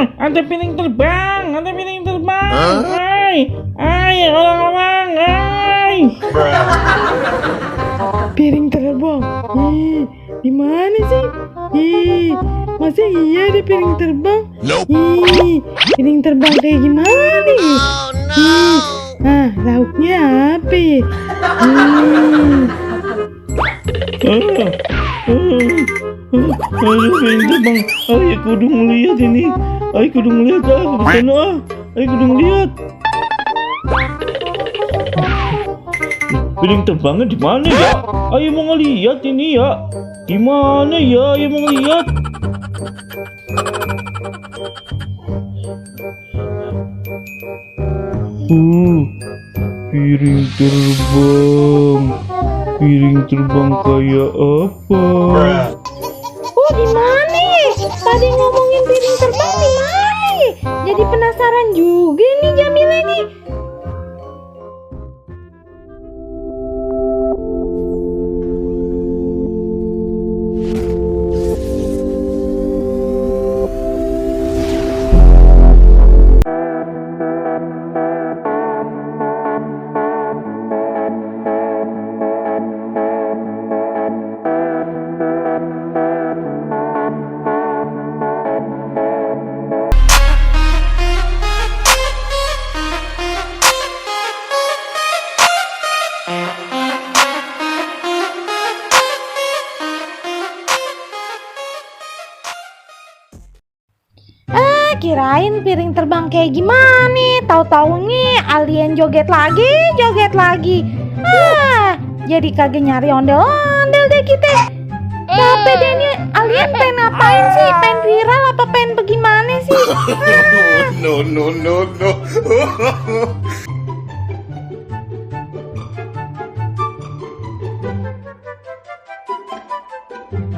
Ada piring terbang, ada piring terbang. Hai, orang-orang, hai. Piring terbang. Di mana sih? Masa iya ada piring terbang? Piring terbang kayak gimana nih? Lauknya apa ya? Aduh, piring terbang. Ayo kudu ngeliat ini. Ayo kudu ngeliat kesana Ayo kudu ngeliat. Piring terbangnya di mana ya? Ayo mau ngeliat ini ya. Di mana ya? Ayo mau ngeliat. Piring terbang. Piring terbang kayak apa? Di mana? Tadi ngomongin piring terbang di mana? Jadi penasaran juga nih Jamila nih. Kirain piring terbang kayak gimana? Tahu-taunya alien joget lagi. Jadi kagak nyari ondel-ondel deh kita. Capek deh nih, alien pengen ngapain sih? Pengen viral apa pengen bagaimana sih? No.